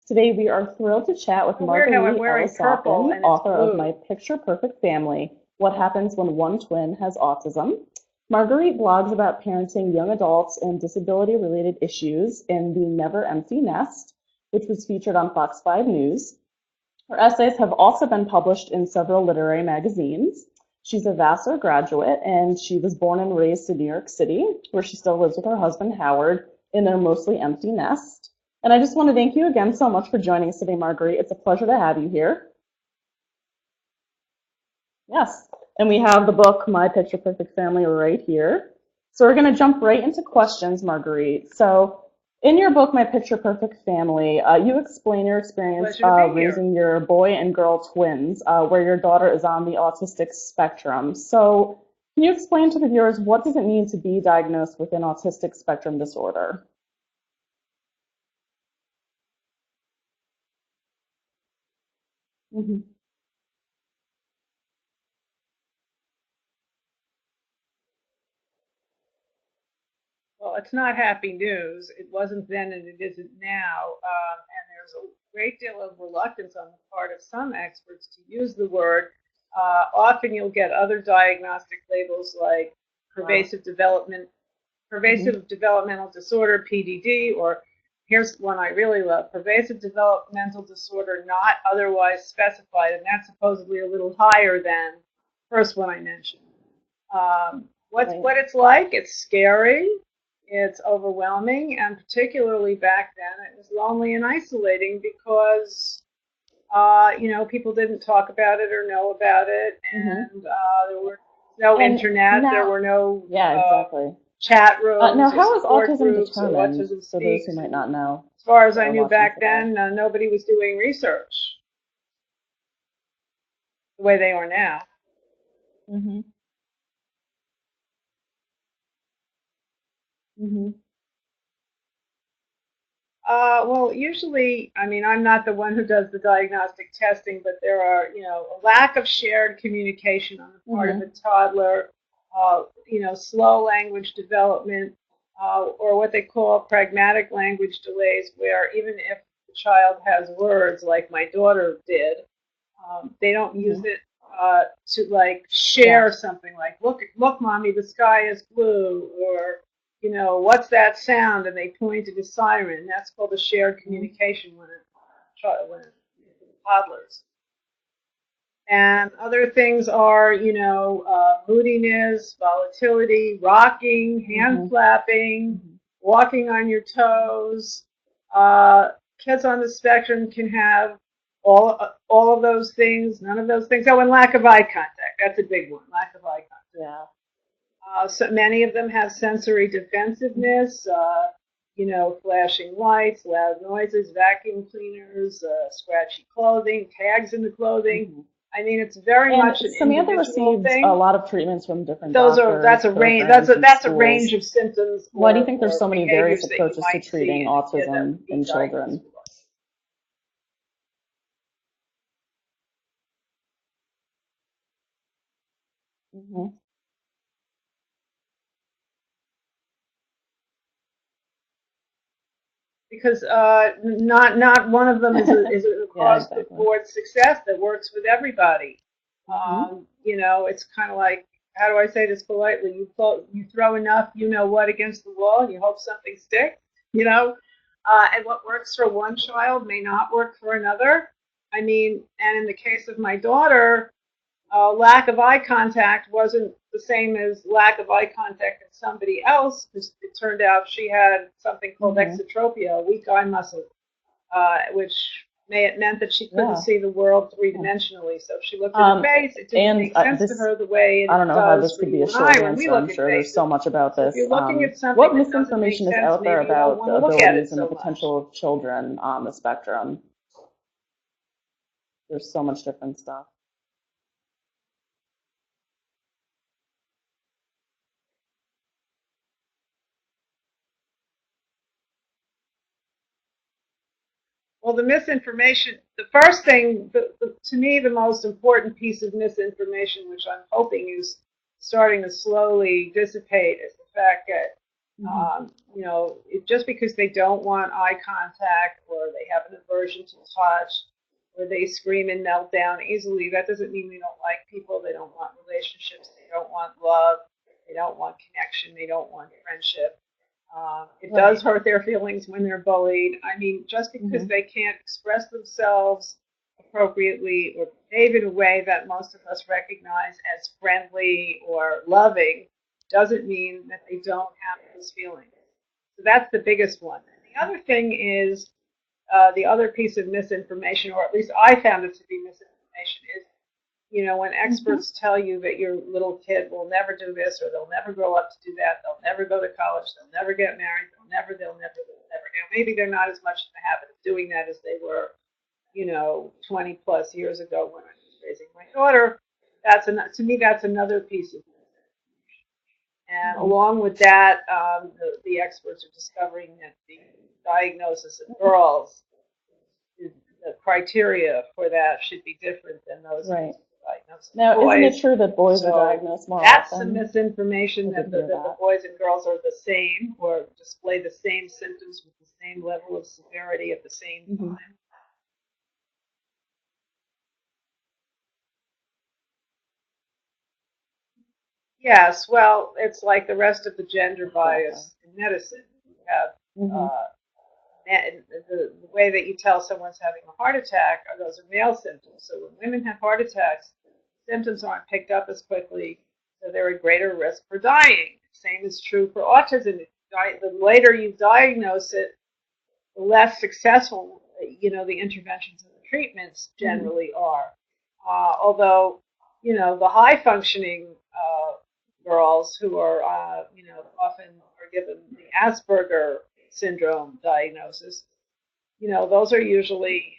Today we are thrilled to chat with Oh, weird how I'm Marguerite wearing purple Elisofon, and it's author of My blue. Picture Perfect Family: What Happens When One Twin Has Autism. Marguerite blogs about parenting young adults and disability-related issues in The Never Empty Nest, which was featured on Fox 5 News. Her essays have also been published in several literary magazines. She's a Vassar graduate, and she was born and raised in New York City, where she still lives with her husband, Howard, in their mostly empty nest. And I just want to thank you again so much for joining us today, Marguerite. It's a pleasure to have you here. Yes. And we have the book, My Picture Perfect Family, right here. So we're going to jump right into questions, Marguerite. So in your book, My Picture Perfect Family, you explain your experience Pleasure to be here. raising your boy and girl twins, where your daughter is on the autistic spectrum. So can you explain to the viewers, what does it mean to be diagnosed with an autistic spectrum disorder? Hmm. Well, it's not happy news. It wasn't then and it isn't now. And there's a great deal of reluctance on the part of some experts to use the word. Often you'll get other diagnostic labels like Wow. Hmm. pervasive developmental disorder, PDD, or here's one I really love, pervasive developmental disorder not otherwise specified, and that's supposedly a little higher than the first one I mentioned. Right. What it's like? It's scary, it's overwhelming, and particularly back then, it was lonely and isolating because people didn't talk about it or know about it, Hmm. and there were no And internet, there now, were no yeah, exactly. chat Now, rooms or how is support autism groups or determined autism for those who speaks. might And not know as far as that I are knew watching back today? then, nobody was doing research the way they are now. Hmm. Hmm. Well, usually, I mean, I'm not the one who does the diagnostic testing, but there are, a lack of shared communication on the part of a Hmm. toddler, slow language development, or what they call pragmatic language delays, where even if the child has words, like my daughter did, they don't use Hmm. it to like Yeah. share something like, look, mommy, the sky is blue, or what's that sound? And they point to the siren. That's called a shared Hmm. communication when toddlers. And other things are, moodiness, volatility, rocking, hand Hmm. flapping, Hmm. walking on your toes. Uh, Kids on the spectrum can have all of those things, none of those things. Oh, and lack of eye contact. That's a big one. Lack of eye contact. Yeah. So many of them have sensory defensiveness, flashing lights, loud noises, vacuum cleaners, scratchy clothing, tags in the clothing. Hmm. I mean, it's very And much an Samantha individual receives a thing. lot of treatments from different That's doctors, a range. programs, and That's a range schools. of symptoms Why do you think there's or so many various behaviors that you approaches to might see treating in a kid that autism would be in diagnosed children? with autism. Hmm. Because not one of them is a Yeah, across the exactly. board success that works with everybody. Hmm. It's kind of like, how do I say this politely? You throw enough, what, against the wall, and you hope something sticks. You know, and what works for one child may not work for another. I mean, and in the case of my daughter, lack of eye contact wasn't the same as lack of eye contact in somebody else, because it turned out she had something called Hmm. exotropia, a weak eye muscle, which it meant that she couldn't Yeah. see the world three Hmm. dimensionally. So if she looked at her Um, face, it didn't and make sense to this, her the way I it don't know how does this for could be you a and I short when we answer. I'm look at sure there's so faces. much about So if this. you're looking at What something that doesn't make misinformation is sense, out there maybe you don't about want the to look at it abilities and the so much. potential of children on the spectrum? There's so much different stuff. Well, the misinformation, the first thing, to me, the most important piece of misinformation, which I'm hoping is starting to slowly dissipate, is the fact that Hmm. Just because they don't want eye contact or they have an aversion to touch or they scream and melt down easily, that doesn't mean they don't like people. They don't want relationships. They don't want love. They don't want connection. They don't want friendship. It Right. does hurt their feelings when they're bullied. I mean, just because Hmm. they can't express themselves appropriately or behave in a way that most of us recognize as friendly or loving doesn't mean that they don't have those feelings. So that's the biggest one. And the other thing is the other piece of misinformation, or at least I found it to be misinformation, is when Hmm. experts tell you that your little kid will never do this or they'll never grow up to do that, they'll never go to college, they'll never get married, they'll never. Now, maybe they're not as much in the habit of doing that as they were, 20 plus years ago when I was raising my daughter. To me, that's another piece of it. And Hmm. along with that, the experts are discovering that the diagnosis of girls, the criteria for that should be different than those Right. used for diagnosis of Now, isn't it boys. true that boys are So diagnosed more that's some often? misinformation I did that hear the that. boys and girls are the same or display the same symptoms with the same level of severity at the same Hmm. time. Yes, well, it's like the rest of the gender Exactly. bias in medicine. You have Hmm. uh, the way that you tell someone's having a heart attack are those are male symptoms. So when women have heart attacks, symptoms aren't picked up as quickly, so they're at greater risk for dying. Same is true for autism. The later you diagnose it, the less successful, the interventions and the treatments Hmm. generally are. Although, the high functioning girls who are, often are given the Asperger syndrome diagnosis, those are usually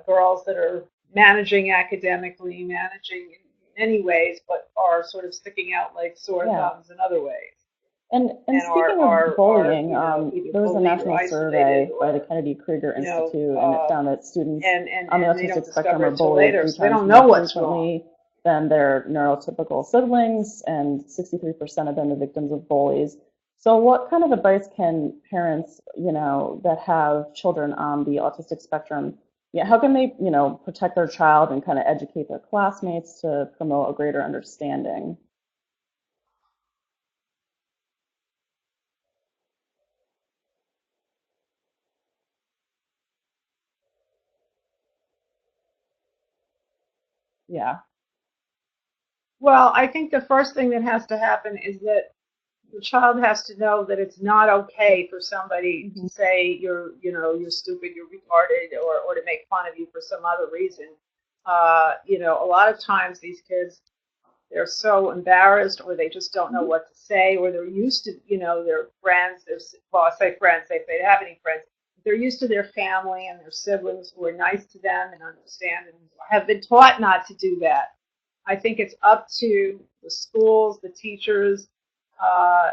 girls that are managing academically, managing in many ways, but are sort of sticking out like sore Yeah. thumbs in other ways, And and are speaking of are are bullying, either there was a bullied or national isolated survey by the or Kennedy Krieger you know, Institute, and it uh, found that students on the and they autistic don't spectrum discover are it till bullied later, three so they times don't know more what's wrong. frequently than their neurotypical siblings, and 63% have been the victims of bullies. So, what kind of advice can parents, that have children on the autistic spectrum, yeah, how can they, protect their child and kind of educate their classmates to promote a greater understanding? Yeah. Well, I think the first thing that has to happen is that the child has to know that it's not okay for somebody to Hmm. say you're stupid, you're retarded, or to make fun of you for some other reason. A lot of times these kids, they're so embarrassed or they just don't know Hmm. what to say or they're used to, their friends, well, I say friends, if they have any friends, they're used to their family and their siblings who are nice to them and understand and have been taught not to do that. I think it's up to the schools, the teachers, uh,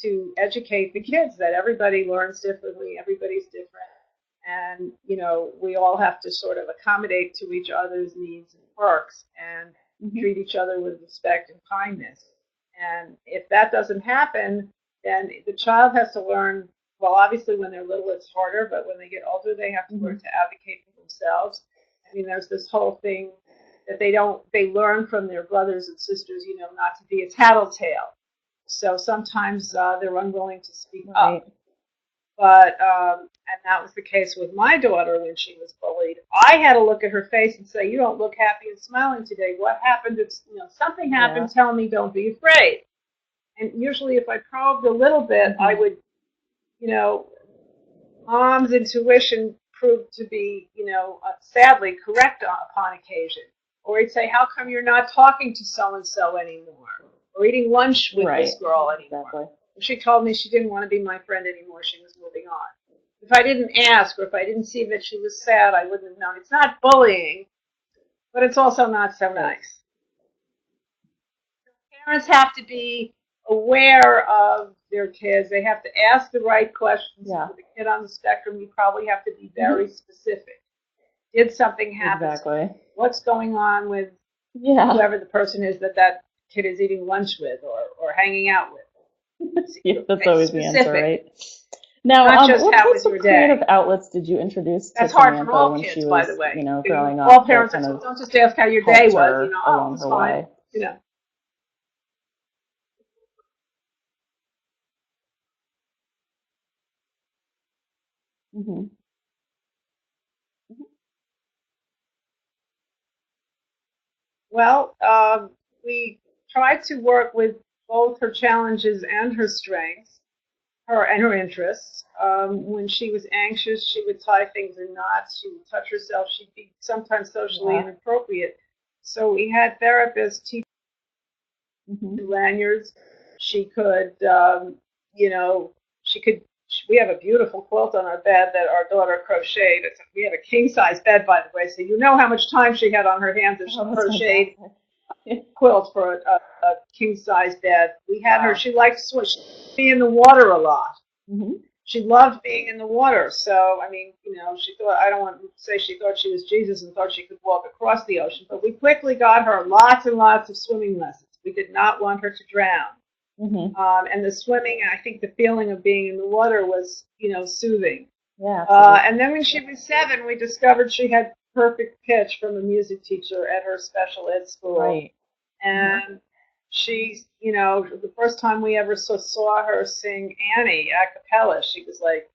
to educate the kids that everybody learns differently, everybody's different, and we all have to sort of accommodate to each other's needs and quirks and Hmm. treat each other with respect and kindness. And if that doesn't happen, then the child has to learn. Well, obviously, when they're little, it's harder, but when they get older, they have to Hmm. learn to advocate for themselves. I mean, there's this whole thing that they learn from their brothers and sisters, not to be a tattletale. So sometimes they're unwilling to speak up. Right. But and that was the case with my daughter when she was bullied. I had to look at her face and say, "You don't look happy and smiling today. What happened? It's, something Yeah. happened. Tell me. Don't be afraid." And usually, if I probed a little bit, I Hmm. would, you know, mom's intuition proved to be, sadly correct upon occasion. Or he'd say, "How come you're not talking to so and so anymore, or eating lunch with Right. this girl anymore?" Exactly. She told me she didn't want to be my friend anymore. She was moving on. If I didn't ask or if I didn't see that she was sad, I wouldn't have known. It's not bullying, but it's also not so Right. nice. Parents have to be aware of their kids. They have to ask the right questions. Yeah. With a kid on the spectrum, you probably have to be very Hmm. specific. Did something happen to them? Exactly. What's going on with Yeah. whoever the person is that kid is eating lunch with or hanging out with? Yeah, that's Okay, always the answer, specific, right? Now, not just what how types was of your day. creative outlets did you introduce to That's hard for Samantha all when she kids, by the was, way. growing All up that parents are kind told, of don't just ask how your day helped was, her oh, it along was her fine, way? you know. Hmm. Well, we tried to work with both her challenges and her strengths, her interests. When she was anxious, she would tie things in knots. She would touch herself. She'd be sometimes socially Yeah. inappropriate. So we had therapists teach Hmm. lanyards. She could, you know, she could. We have a beautiful quilt on our bed that our daughter crocheted. We have a king size bed, by the way, so you know how much time she had on her hands if she Oh, that's crocheted fantastic. quilt for a king size bed. We had her. Wow. She liked to swim. She liked to be in the water a lot. Hmm. She loved being in the water. So, I mean, she thought, I don't want to say she thought she was Jesus and thought she could walk across the ocean, but we quickly got her lots and lots of swimming lessons. We did not want her to drown. Hmm. And the swimming, I think the feeling of being in the water was, soothing. Yeah, absolutely. And then when she was 7, we discovered she had perfect pitch from a music teacher at her special ed school. Right. Hmm. And she, the first time we ever saw her sing Annie a cappella, she was like,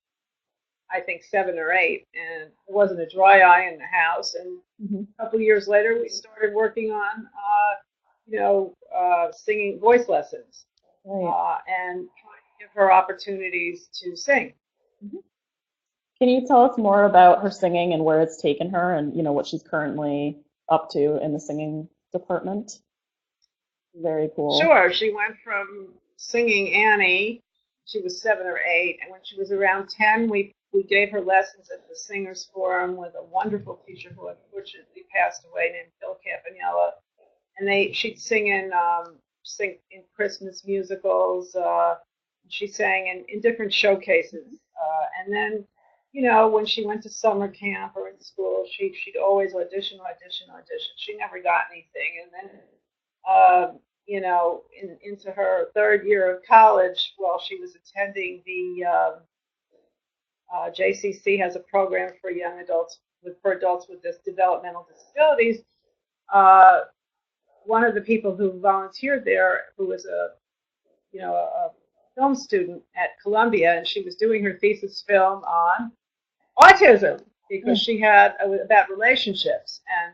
I think 7 or 8, and there wasn't a dry eye in the house. And Hmm. a couple of years later, we started working on, singing voice lessons Right. and trying to give her opportunities to sing. Mhm. Can you tell us more about her singing and where it's taken her and, what she's currently up to in the singing department? Very cool. Sure, she went from singing Annie, she was 7 or 8, and when she was around 10, we gave her lessons at the Singers Forum with a wonderful teacher who unfortunately passed away named Phil Campanella. And she'd sing in Christmas musicals. She sang in different showcases, and then when she went to summer camp or in school, she'd always audition. She never got anything, and then into her 3rd year of college, while she was attending the JCC has a program for young adults for adults with developmental disabilities. Uh, One of the people who volunteered there, who was a film student at Columbia, and she was doing her thesis film on autism because Mm. she had about relationships, and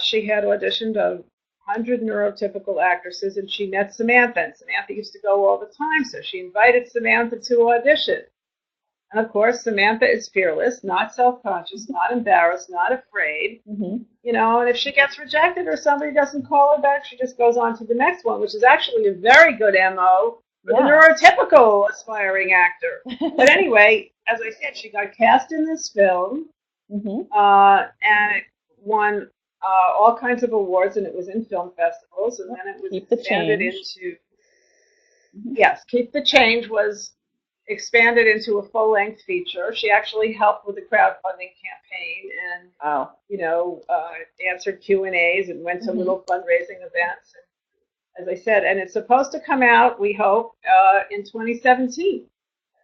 she had auditioned 100 neurotypical actresses, and she met Samantha, and Samantha used to go all the time, so she invited Samantha to audition. And of course, Samantha is fearless, not self-conscious, not embarrassed, not afraid. Hmm. And if she gets rejected or somebody doesn't call her back, she just goes on to the next one, which is actually a very good MO for the Yeah. neurotypical aspiring actor. But anyway, as I said, she got cast in this film, Hmm. and it won all kinds of awards, and it was in film festivals, and then it was Keep the expanded change. into, Hmm. yes, Keep the Change was expanded into a full-length feature. She actually helped with the crowdfunding campaign and, Wow. answered Q&As and went to Hmm. little fundraising events. And as I said, and it's supposed to come out, we hope, in 2017.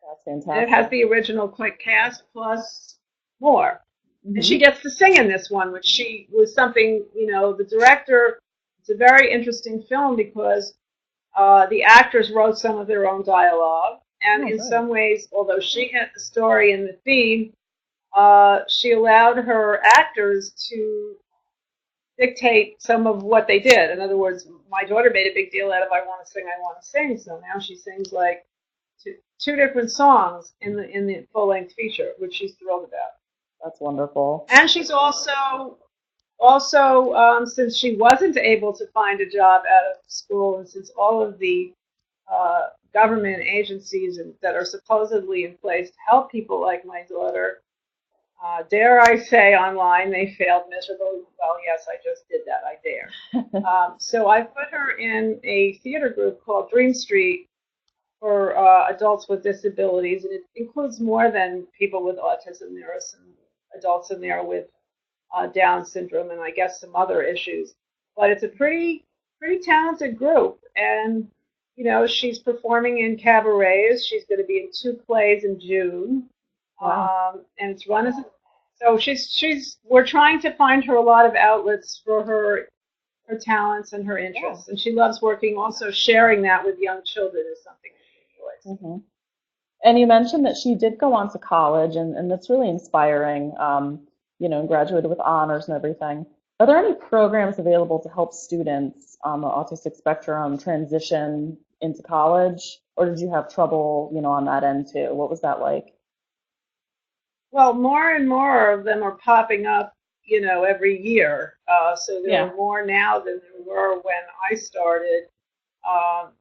That's And it has fantastic. the original quick cast plus more. And she Hmm. gets to sing in this one, which she was something, the director, it's a very interesting film because the actors wrote some of their own dialogue. And Oh, in good. some ways, although she had the story and the theme, she allowed her actors to dictate some of what they did. In other words, my daughter made a big deal out of I want to sing, I want to sing. So now she sings like two different songs in the full length feature, which she's thrilled about. That's wonderful. And she's also since she wasn't able to find a job out of school, and since all of the government agencies that are supposedly in place to help people like my daughter, dare I say online, they failed miserably. Well, yes, I just did that. I dare. So I put her in a theater group called Dream Street for adults with disabilities, and it includes more than people with autism. There are some adults in there with Down syndrome and I guess some other issues. But it's a pretty talented group, and she's performing in cabarets. She's going to be in 2 plays in June, Wow. and it's run as so we're trying to find her a lot of outlets for her talents and her Yeah. interests, and she loves working. Also, sharing that with young children is something she enjoys. hmm And you mentioned that she did go on to college, and that's really inspiring, and graduated with honors and everything. Are there any programs available to help students on the autistic spectrum transition into college, or did you have trouble, on that end too? What was that like? Well, more and more of them are popping up, every year. So there Yeah. are more now than there were when I started. Um,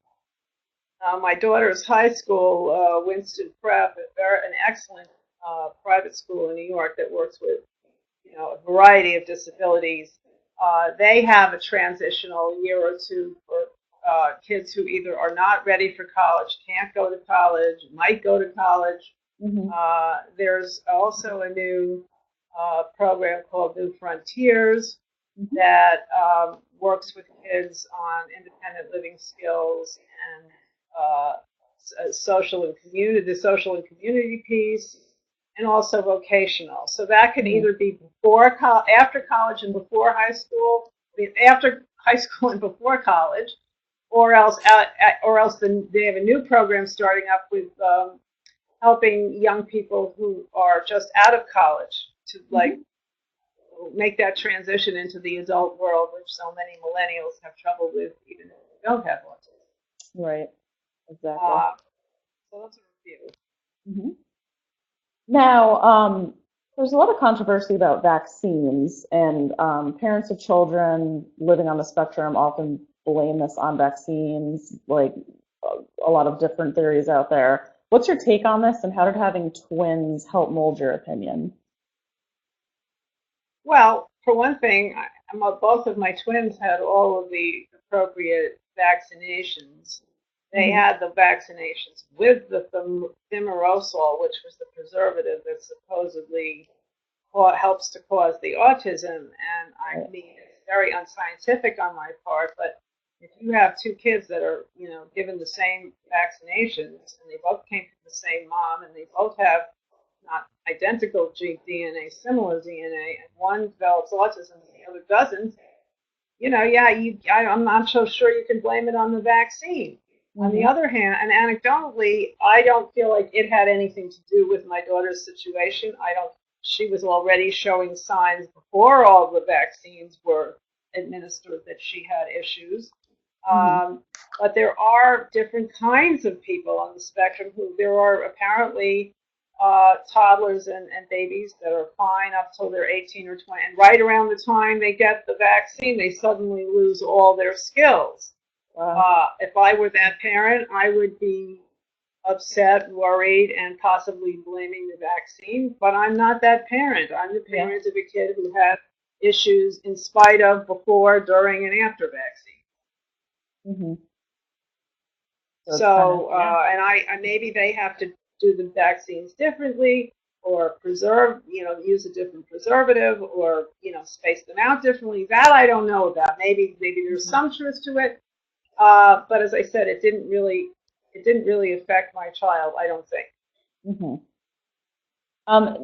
my daughter's high school, Winston Prep, an excellent private school in New York that works with, a variety of disabilities. They have a transitional year or two for kids who either are not ready for college, can't go to college, might go to college. hmm There's also a new program called New Frontiers hmm that works with kids on independent living skills and the social and community piece, and also vocational. So that can hmm either be after college and before high school, after high school and before college, or else they have a new program starting up with helping young people who are just out of college to like hmm make that transition into the adult world, which so many millennials have trouble with, even if they don't have autism. Right. Exactly. Uh, so those are a few. hmm Now, there's a lot of controversy about vaccines, and parents of children living on the spectrum often blame this on vaccines, like a lot of different theories out there. What's your take on this, and how did having twins help mold your opinion? Well, for one thing, both of my twins had all of the appropriate vaccinations. They hmm had the vaccinations with the thimerosal, which was the preservative that supposedly helps to cause the autism. And I Right. mean, it's very unscientific on my part, but if you have two kids that are, given the same vaccinations and they both came from the same mom and they both have not identical DNA, similar DNA, and one develops autism and the other doesn't, yeah, I'm not so sure you can blame it on the vaccine. On the hmm other hand, and anecdotally, I don't feel like it had anything to do with my daughter's situation. I don't. She was already showing signs before all the vaccines were administered that she had issues. hmm Um, but there are different kinds of people on the spectrum who there are apparently toddlers and babies that are fine up till they're 18 or 20. And right around the time they get the vaccine, they suddenly lose all their skills. Wow. If I were that parent, I would be upset, worried, and possibly blaming the vaccine. But I'm not that parent. I'm the Yeah. parent of a kid who had issues in spite of, before, during, and after vaccine. hmm So it's kind of, So, yeah. and maybe they have to do the vaccines differently, or use a different preservative, or space them out differently. That I don't know about. Maybe there's hmm some truth to it, but as I said, it didn't really affect my child. I don't think. hmm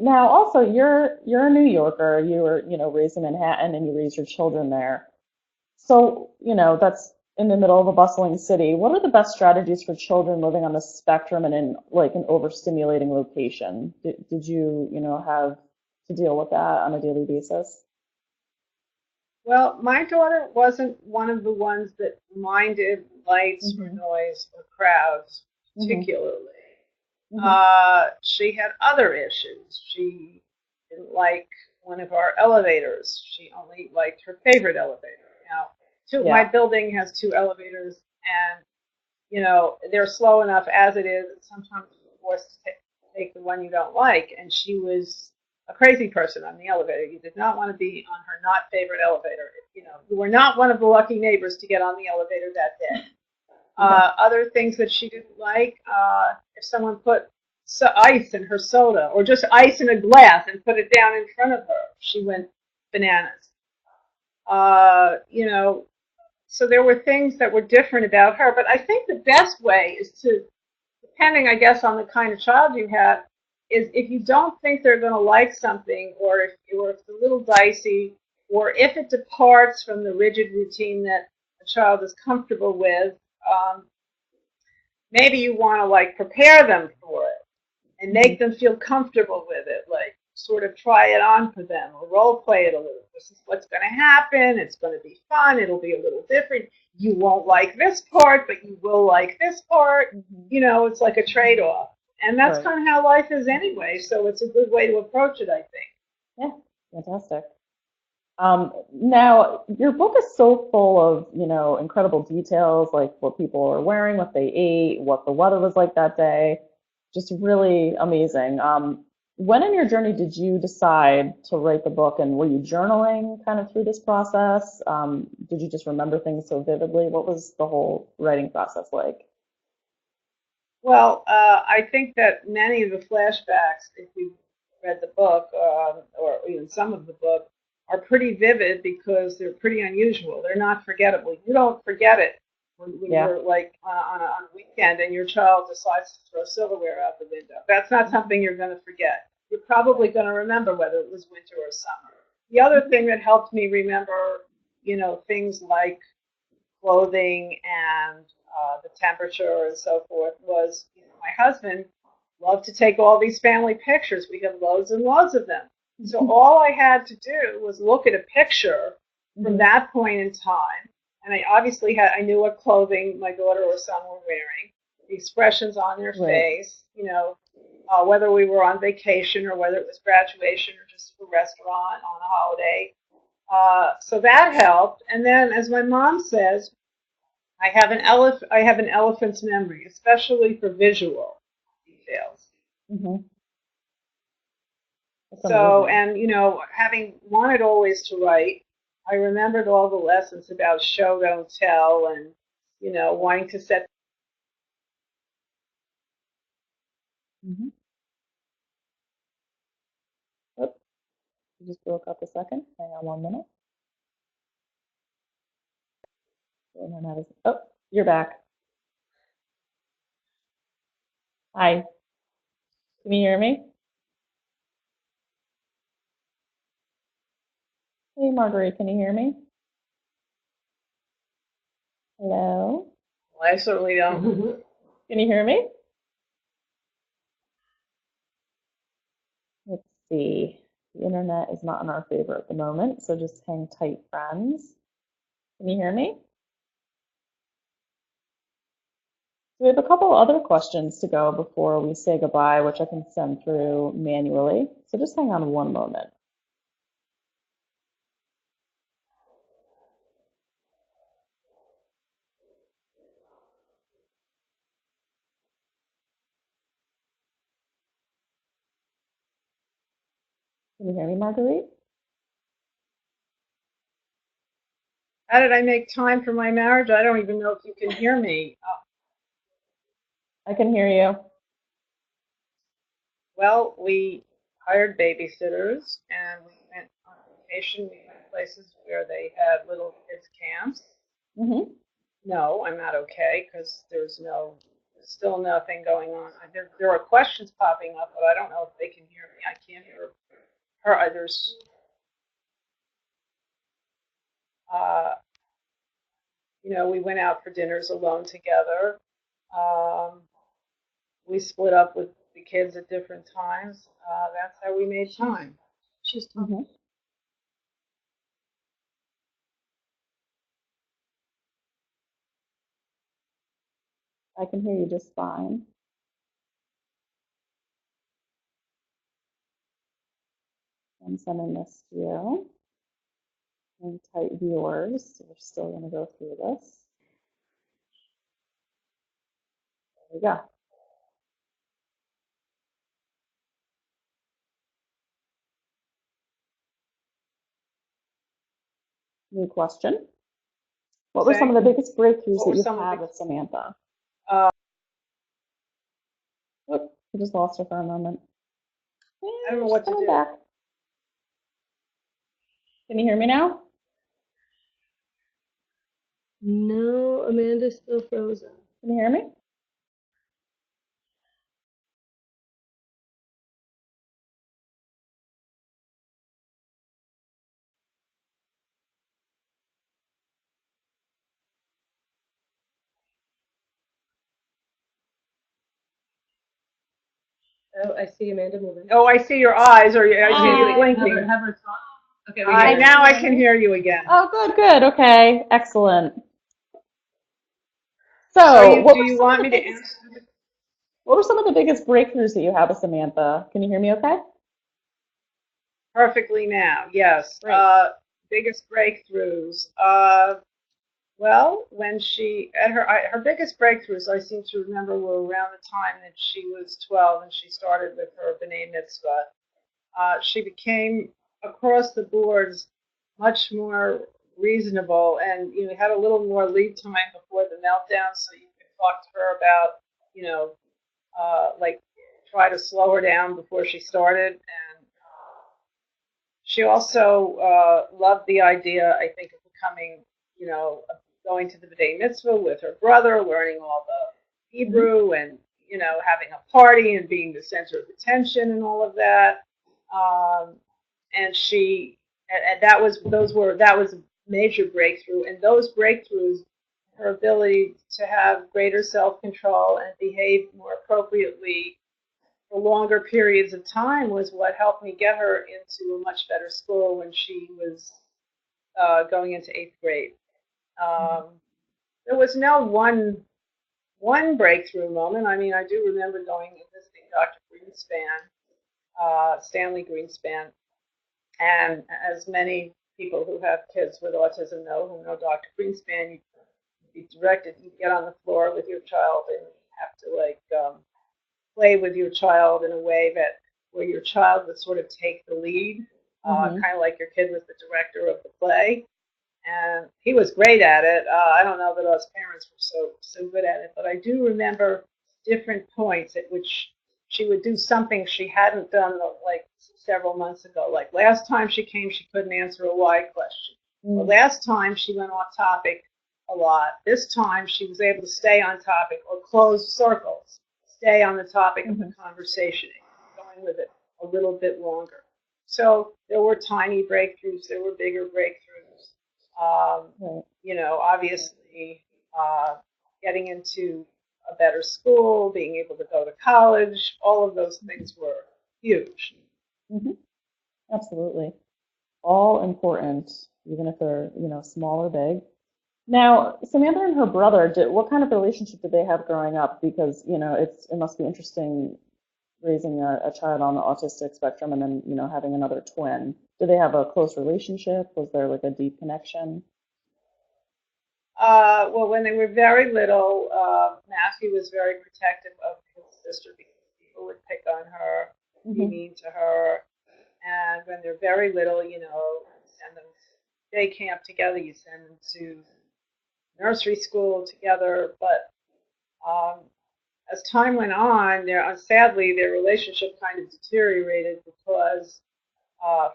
Now, also, you're a New Yorker. You were, raised in Manhattan, and you raised your children there. So, that's in the middle of a bustling city. What are the best strategies for children living on the spectrum and in like an overstimulating location? Did you, have to deal with that on a daily basis? Well, my daughter wasn't one of the ones that minded lights or hmm noise or crowds hmm particularly. hmm She had other issues. She didn't like one of our elevators. She only liked her favorite elevator. Now, my Yeah. building has 2 elevators, and they're slow enough as it is. And sometimes you're forced to take the one you don't like. And she was a crazy person on the elevator. You did not want to be on her not favorite elevator. You were not one of the lucky neighbors to get on the elevator that day. Yeah. Other things that she didn't like, if someone put ice in her soda, or just ice in a glass and put it down in front of her, she went bananas. Uh, you know, So there were things that were different about her. But I think the best way is to, depending, I guess, on the kind of child you have, is if you don't think they're going to like something, or if it's a little dicey, or if it departs from the rigid routine that a child is comfortable with, um, maybe you want to like prepare them for it and Mhm. make them feel comfortable with it, like sort of try it on for them or role play it a little. This is what's going to happen. It's going to be fun. It'll be a little different. You won't like this part, but you will like this part. Mhm. You know, it's like a trade-off. And that's Right. kind of how life is anyway. So it's a good way to approach it, I think. Yeah. Fantastic. Now, your book is so full of, incredible details, like what people are wearing, what they ate, what the weather was like that day. Just really amazing. When in your journey did you decide to write the book, and were you journaling kind of through this process? Did you just remember things so vividly? What was the whole writing process like? Well, I think that many of the flashbacks, if you read the book, or even some of the book, are pretty vivid because they're pretty unusual. They're not forgettable. You don't forget it when Yeah. you're like on a weekend and your child decides to throw silverware out the window. That's not something you're going to forget. You're probably going to remember whether it was winter or summer. The other thing that helped me remember, things like clothing and the temperature and so forth was, my husband loved to take all these family pictures. We have loads and loads of them. So all I had to do was look at a picture from Hmm. that point in time, and I knew what clothing my daughter or son were wearing, the expressions on their Right. face, whether we were on vacation or whether it was graduation or just a restaurant on a holiday. So that helped. And then, as my mom says, I have an elephant's memory, especially for visual details. Hmm. That's So, amazing. and having wanted always to write, I remembered all the lessons about show don't tell, and wanting to set. Hmm. Oh, you just broke up a second. Hang on 1 minute. The internet is. Oh, you're back. Hi. Can you hear me? Hey, Marguerite, can you hear me? Hello? Well, I certainly don't. Can you hear me? Let's see. The internet is not in our favor at the moment, so just hang tight, friends. Can you hear me? So we have a couple other questions to go before we say goodbye, which I can send through manually. So just hang on 1 moment. Can you hear me, Marguerite? How did I make time for my marriage? I don't even know if you can hear me. I can hear you. Well, we hired babysitters and we went on vacation. We went places where they had little kids camps. Hmm. No, I'm not okay because there's still nothing going on. There are questions popping up, but I don't know if they can hear me. I can't hear her. Uh, we went out for dinners alone together. Um, we split up with the kids at different times. That's how we made time. She's talking. Hmm. I can hear you just fine. I'm sending this to you. Hang tight, viewers. So we're still going to go through this. There we go. New question. What were some of Saying, the biggest breakthroughs what that were you've some of had the? with Samantha? Uh, Oh, I just lost her for a moment. I don't know She's what to coming do. back. Can you hear me now? No, Amanda's still frozen. Can you hear me? Oh, I see Amanda moving. Oh, I see your eyes, or I see you Hi. blinking. Have her talk. Okay, Now I can hear you again. Oh, good, good. Okay, excellent. So So, do you want me to answer? what were some of the biggest breakthroughs that you had with Samantha? Can you hear me okay? Perfectly now, yes. Great. Biggest breakthroughs. Well, when she at her biggest breakthroughs, I seem to remember, were around the time that she was 12 and she started with her B'nai Mitzvah. She became across the boards much more reasonable, and had a little more lead time before the meltdown, so you could talk to her about, you know, like try to slow her down before she started. And she also loved the idea, I think, of becoming, going to the B'nai Mitzvah with her brother, learning all the Hebrew, and having a party and being the center of attention and all of that. Um, and that was a major breakthrough. And those breakthroughs, her ability to have greater self-control and behave more appropriately for longer periods of time, was what helped me get her into a much better school when she was going into 8th grade. Um, there was no one breakthrough moment. I mean, I do remember going and visiting Dr. Greenspan, Stanley Greenspan, and as many people who have kids with autism who know Dr. Greenspan, you be directed, you get on the floor with your child and have to play with your child in a way that where your child would sort of take the lead, kind of like your kid was the director of the play. And he was great at it. I don't know that us parents were so good at it, but I do remember different points at which she would do something she hadn't done like several months ago. Like last time she came, she couldn't answer a why question. The last time she went off topic a lot. This time she was able to stay on topic or close circles, stay on the topic of the conversation, going with it a little bit longer. So there were tiny breakthroughs, there were bigger breakthroughs. Obviously, getting into a better school, being able to go to college, all of those things were huge. Mm-hmm. Absolutely. All important, even if they're, small or big. Now, Samantha and her brother, what kind of relationship did they have growing up? Because, it must be interesting raising a child on the autistic spectrum and then, having another twin. Did they have a close relationship? Was there like a deep connection? Well, when they were very little, Matthew was very protective of his sister because people would pick on her, be mean to her. And when they're very little, you send them to day camp together, you send them to nursery school together. But as time went on, sadly, their relationship kind of deteriorated because,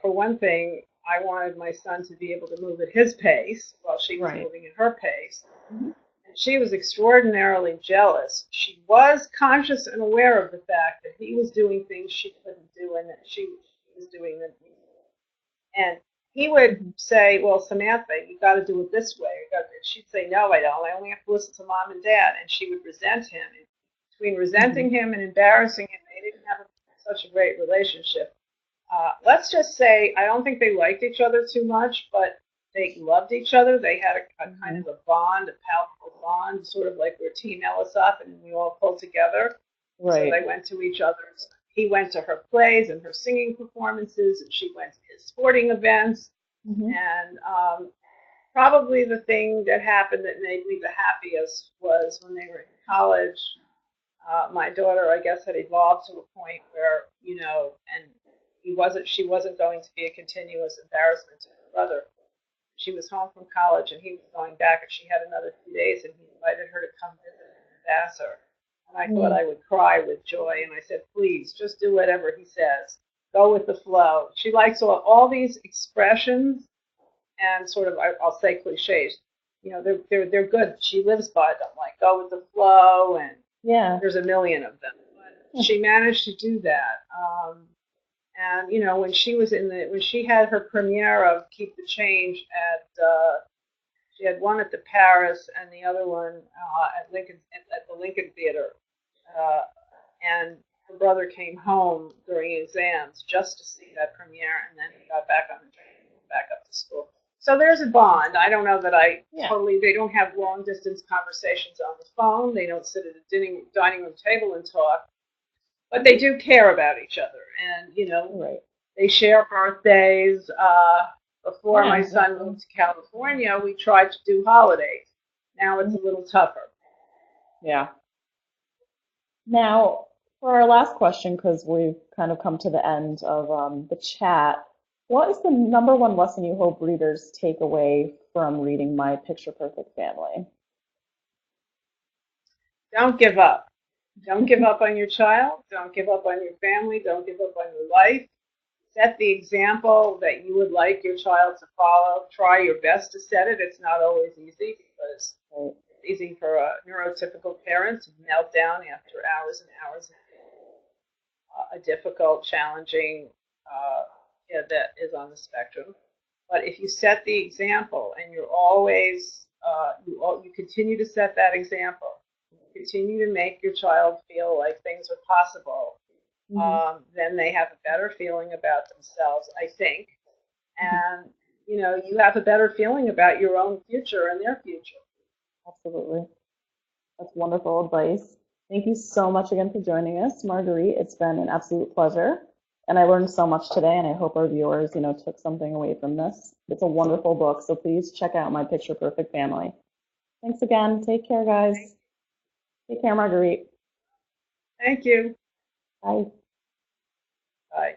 for one thing, I wanted my son to be able to move at his pace while she was moving at her pace. And she was extraordinarily jealous. She was conscious and aware of the fact that he was doing things she couldn't do and that she was doing them. And he would say, well, Samantha, you got to do it this way. And she'd say, no, I don't. I only have to listen to mom and dad. And she would resent him. And between resenting him and embarrassing him, they didn't have such a great relationship. Let's just say I don't think they liked each other too much, but they loved each other. They had a kind of a bond, a palpable bond, sort of like we're Team Elisofon and we all pulled together. Right. So they went to each other's. He went to her plays and her singing performances, and she went to his sporting events. And probably the thing that happened that made me the happiest was when they were in college. My daughter, I guess, had evolved to a point where, and she wasn't going to be a continuous embarrassment to her brother. She was home from college and he was going back, and she had another 2 days, and he invited her to come visit in Vassar. And I thought I would cry with joy, and I said, please, just do whatever he says. Go with the flow. She likes all these expressions and sort of, I'll say cliches, you know, they're good. She lives by them, like go with the flow, and Yeah. there's a million of them. But she managed to do that. And you know, when she had her premiere of Keep the Change she had one at the Paris and the other one at the Lincoln Theater, and her brother came home during exams just to see that premiere, and then he got back on the train and went back up to school. So there's a bond. I don't know that they don't have long distance conversations on the phone. They don't sit at a dining room table and talk, but they do care about each other. And, you know, Right. they share birthdays. Before my son moved to California, we tried to do holidays. Now it's a little tougher. Yeah. Now, for our last question, because we've kind of come to the end of the chat, what is the number one lesson you hope readers take away from reading My Picture Perfect Family? Don't give up. Don't give up on your child. Don't give up on your family. Don't give up on your life. Set the example that you would like your child to follow. Try your best to set it. It's not always easy because it's easy for a neurotypical parent to melt down after hours and hours of a difficult, challenging kid that is on the spectrum. But if you set the example and you're always, you continue to set that example, continue to make your child feel like things are possible, then they have a better feeling about themselves, I think. And, you know, you have a better feeling about your own future and their future. Absolutely. That's wonderful advice. Thank you so much again for joining us, Marguerite. It's been an absolute pleasure. And I learned so much today, and I hope our viewers, you know, took something away from this. It's a wonderful book, so please check out My Picture Perfect Family. Thanks again. Take care, guys. Take care, Marguerite. Thank you. Bye. Bye.